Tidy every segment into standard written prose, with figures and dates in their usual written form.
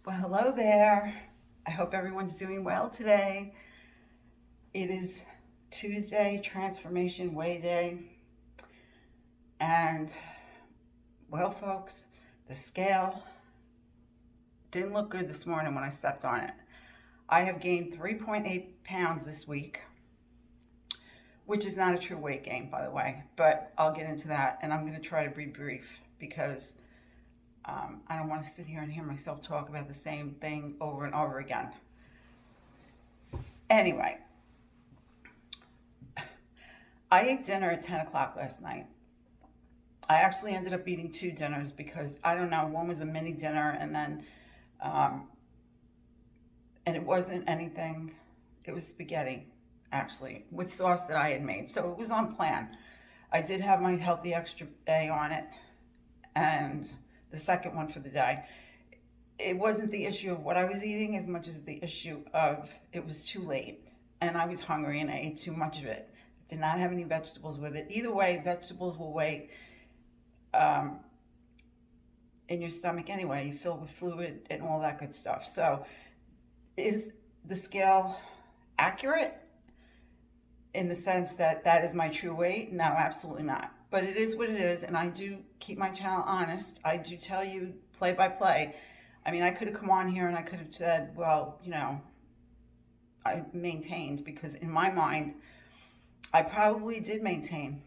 Well, hello there. I hope everyone's doing well today. It is Tuesday, Transformation Way Day. And, well, folks, the scale didn't look good this morning when I stepped on it. I have gained 3.8 pounds this week, which is not a true weight gain, by the way, but I'll get into that. And I'm going to try to be brief because I don't want to sit here and hear myself talk about the same thing over and over again. Anyway, I ate dinner at 10 o'clock last night. I actually ended up eating two dinners because I don't know, one was a mini dinner um, and it wasn't anything, it was spaghetti actually with sauce that I had made. So it was on plan. I did have my healthy extra A on it and the second one for the day. It wasn't the issue of what I was eating as much as the issue of it was too late and I was hungry and I ate too much of it. Did not have any vegetables with it. Either way, vegetables will wait um, in your stomach anyway. You fill with fluid and all that good stuff. So, is the scale accurate in the sense that that is my true weight? No, absolutely not. But it is what it is, and I do keep my channel honest. I do tell you play by play. I mean, I could have come on here and I could have said, well, I maintained, because in my mind, I probably did maintain.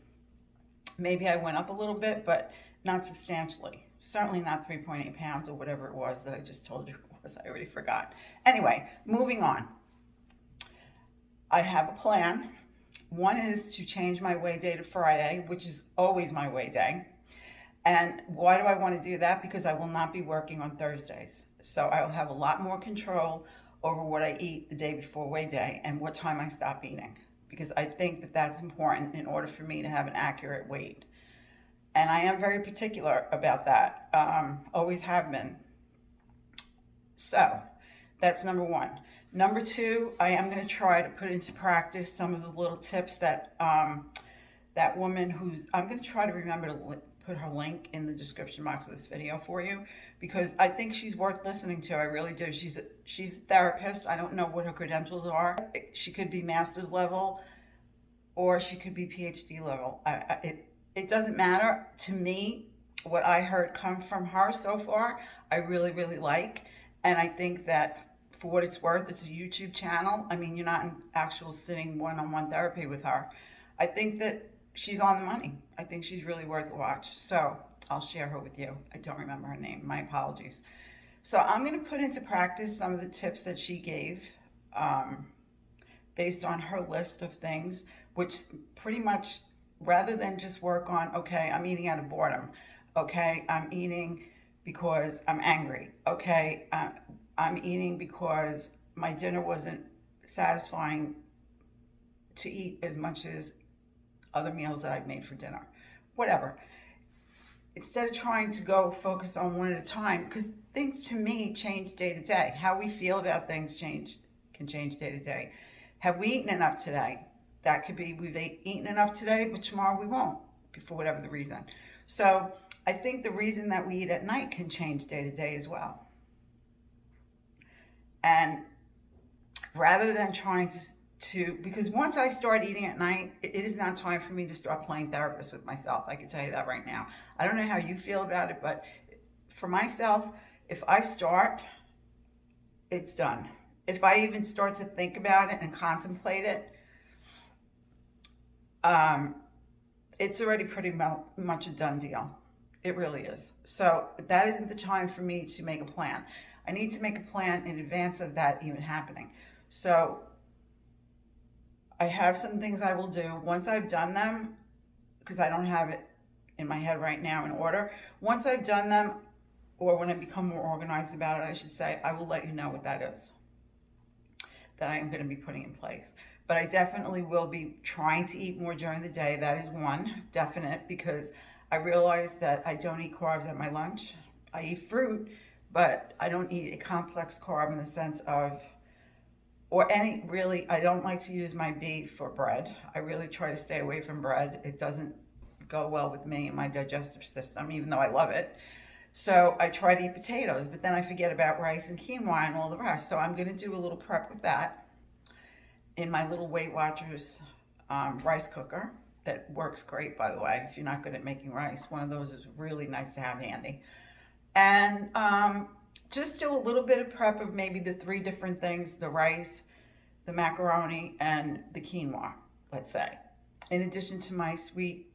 Maybe I went up a little bit, but not substantially. Certainly not 3.8 pounds or whatever it was that I just told you it was. I already forgot. Anyway, moving on. I have a plan. One is to change my weigh day to Friday, which is always my weigh day. And why do I want to do that? Because I will not be working on Thursdays. So I will have a lot more control over what I eat the day before weigh day and what time I stop eating, because I think that that's important in order for me to have an accurate weight. And I am very particular about that, always have been. So that's number one. Number two, I am going to try to put into practice some of the little tips that that woman I'm going to try to remember to put her link in the description box of this video for you, because I think she's worth listening to. I really do. She's a therapist. I don't know what her credentials are. She could be master's level or she could be PhD level. It doesn't matter to me. What I heard come from her so far, I really, really like. And I think that for what it's worth, it's a YouTube channel. I mean, you're not in actual sitting one-on-one therapy with her. I think that she's on the money. I think she's really worth a watch. So I'll share her with you. I don't remember her name. My apologies. So I'm going to put into practice some of the tips that she gave based on her list of things, which pretty much, rather than just work on, okay, I'm eating out of boredom. Okay, I'm eating because I'm angry. Okay, I'm eating because my dinner wasn't satisfying to eat as much as other meals that I've made for dinner. Whatever. Instead of trying to go focus on one at a time, because things to me change day to day. How we feel about things can change day to day. Have we eaten enough today? That could be we've eaten enough today, but tomorrow we won't, for whatever the reason. So I think the reason that we eat at night can change day to day as well. And rather than trying to, because once I start eating at night, it is not time for me to start playing therapist with myself. I can tell you that right now. I don't know how you feel about it, but for myself, if I start, it's done. If I even start to think about it and contemplate it, it's already pretty much a done deal. It really is. So that isn't the time for me to make a plan. I need to make a plan in advance of that even happening. So I have some things I will do once I've done them, because I don't have it in my head right now in order. Once I've done them, or when I become more organized about it, I should say, I will let you know what that is, that I am going to be putting in place. But I definitely will be trying to eat more during the day. That is one definite, because I realize that I don't eat carbs at my lunch. I eat fruit, but I don't eat a complex carb in the sense of, or any, really, I don't like to use my beef for bread. I really try to stay away from bread. It doesn't go well with me and my digestive system, even though I love it. So I try to eat potatoes, but then I forget about rice and quinoa and all the rest. So I'm going to do a little prep with that in my little Weight Watchers rice cooker that works great, by the way. If you're not good at making rice, one of those is really nice to have handy. And just do a little bit of prep of maybe the three different things: the rice, the macaroni, and the quinoa, let's say, in addition to my sweet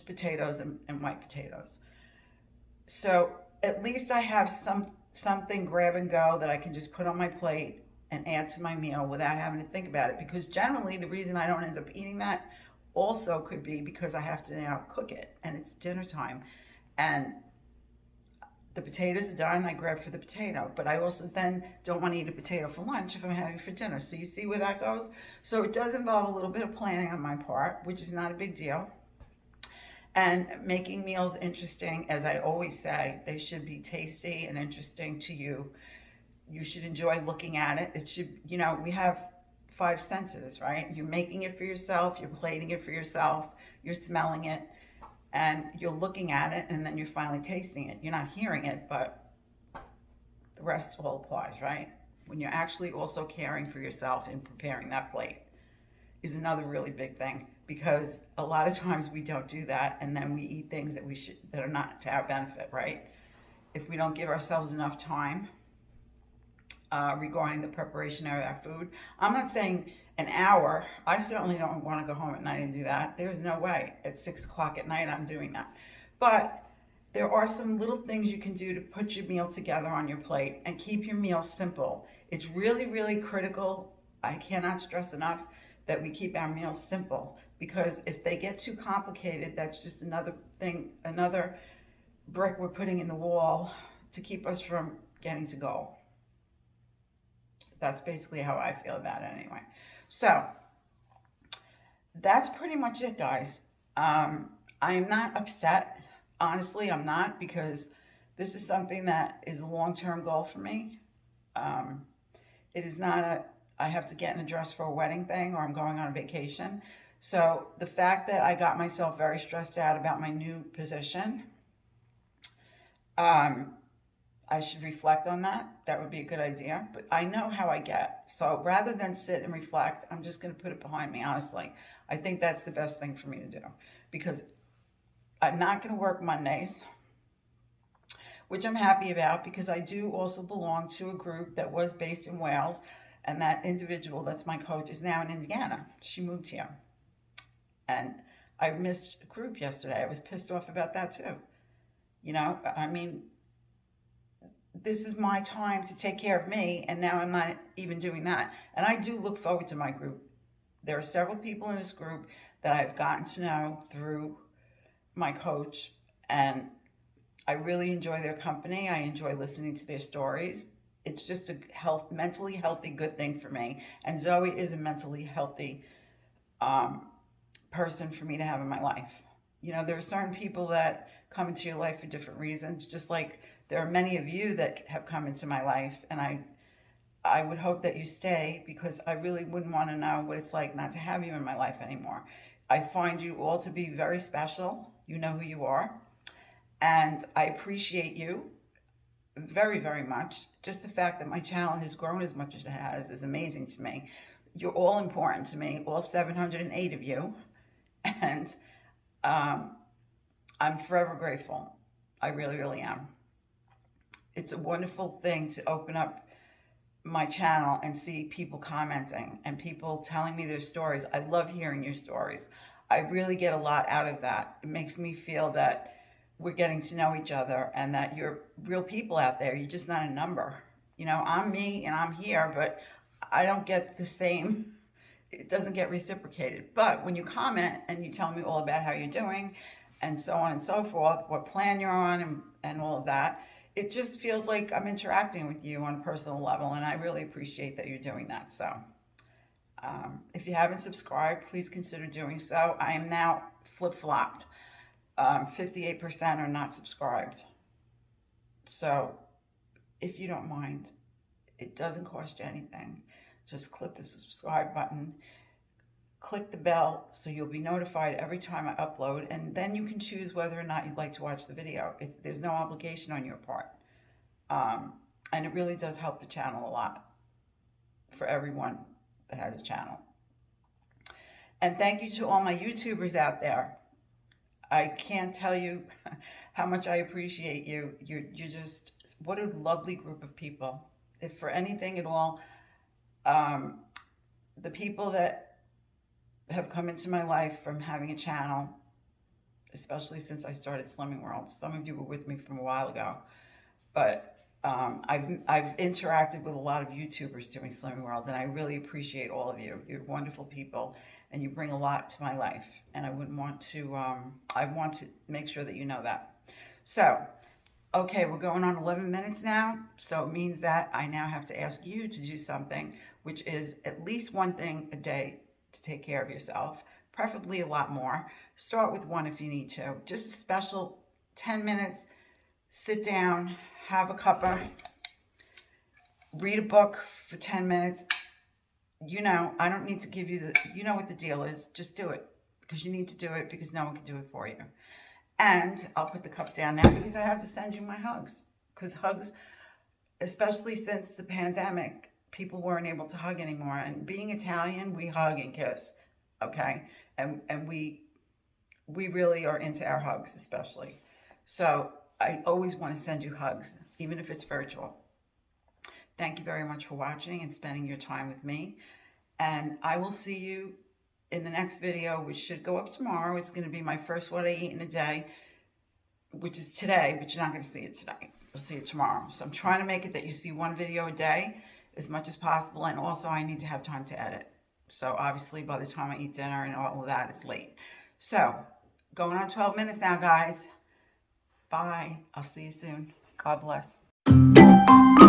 potatoes and white potatoes. So at least I have something grab and go that I can just put on my plate and add to my meal without having to think about it. Because generally, the reason I don't end up eating that also could be because I have to now cook it and it's dinner time. And the potatoes are done, I grab for the potato. But I also then don't want to eat a potato for lunch if I'm having it for dinner. So you see where that goes? So it does involve a little bit of planning on my part, which is not a big deal. And making meals interesting, as I always say, they should be tasty and interesting to you. You should enjoy looking at it. It should, we have five senses, right? You're making it for yourself, you're plating it for yourself, you're smelling it, and you're looking at it, and then you're finally tasting it. You're not hearing it, but the rest all applies, right? When you're actually also caring for yourself and preparing that plate is another really big thing, because a lot of times we don't do that, and then we eat things that are not to our benefit, right? If we don't give ourselves enough time regarding the preparation of our food. I'm not saying an hour. I certainly don't want to go home at night and do that. There's no way at 6 o'clock at night I'm doing that. But there are some little things you can do to put your meal together on your plate and keep your meal simple. It's really, really critical. I cannot stress enough that we keep our meals simple, because if they get too complicated, that's just another thing, another brick we're putting in the wall to keep us from getting to goal. That's basically how I feel about it anyway. So that's pretty much it, guys. I am not upset. Honestly, I'm not, because this is something that is a long-term goal for me. It is not I have to get in a dress for a wedding thing, or I'm going on a vacation. So the fact that I got myself very stressed out about my new position, I should reflect on that. That would be a good idea. But I know how I get. So rather than sit and reflect, I'm just going to put it behind me, honestly. I think that's the best thing for me to do, because I'm not going to work Mondays, which I'm happy about, because I do also belong to a group that was based in Wales. And that individual that's my coach is now in Indiana. She moved here. And I missed a group yesterday. I was pissed off about that too. I mean, this is my time to take care of me, and now I'm not even doing that. And I do look forward to my group. There are several people in this group that I've gotten to know through my coach, and I really enjoy their company. I enjoy listening to their stories. It's just a mentally healthy, good thing for me. And Zoe is a mentally healthy person for me to have in my life. There are certain people that come into your life for different reasons, just like there are many of you that have come into my life, and I would hope that you stay, because I really wouldn't want to know what it's like not to have you in my life anymore. I find you all to be very special. You know who you are, and I appreciate you very, very much. Just the fact that my channel has grown as much as it has is amazing to me. You're all important to me, all 708 of you, and I'm forever grateful. I really, really am. It's a wonderful thing to open up my channel and see people commenting and people telling me their stories. I love hearing your stories. I really get a lot out of that. It makes me feel that we're getting to know each other, and that you're real people out there. You're just not a number. I'm me and I'm here, but I don't get the same, it doesn't get reciprocated. But when you comment and you tell me all about how you're doing and so on and so forth, what plan you're on, and all of that, it just feels like I'm interacting with you on a personal level, and I really appreciate that you're doing that. So if you haven't subscribed, please consider doing so. I am now flip-flopped. 58% are not subscribed. So if you don't mind, it doesn't cost you anything. Just click the subscribe button. click the bell so you'll be notified every time I upload, and then you can choose whether or not you'd like to watch the video. There's no obligation on your part. Um, and it really does help the channel a lot for everyone that has a channel. And thank you to all my YouTubers out there. I can't tell you how much I appreciate you. You're just, what a lovely group of people. If for anything at all, the people that have come into my life from having a channel, especially since I started Slimming World. Some of you were with me from a while ago, but I've interacted with a lot of YouTubers doing Slimming World, and I really appreciate all of you. You're wonderful people, and you bring a lot to my life, and I want to make sure that you know that. So, okay, we're going on 11 minutes now, so it means that I now have to ask you to do something, which is at least one thing a day to take care of yourself, preferably a lot more. Start with one if you need to. Just a special 10 minutes, sit down, have a cuppa, read a book for 10 minutes. You know, I don't need to give you you know what the deal is. Just do it, because you need to do it, because no one can do it for you. And I'll put the cup down now because I have to send you my hugs. Because hugs, especially since the pandemic, people weren't able to hug anymore. And being Italian, we hug and kiss, okay? And we really are into our hugs, especially. So I always want to send you hugs, even if it's virtual. Thank you very much for watching and spending your time with me. And I will see you in the next video, which should go up tomorrow. It's going to be my first what I eat in a day, which is today, but you're not going to see it today. You'll see it tomorrow. So I'm trying to make it that you see one video a day as much as possible. And also I need to have time to edit. So obviously by the time I eat dinner and all of that, it's late. So going on 12 minutes now, guys. Bye. I'll see you soon. God bless.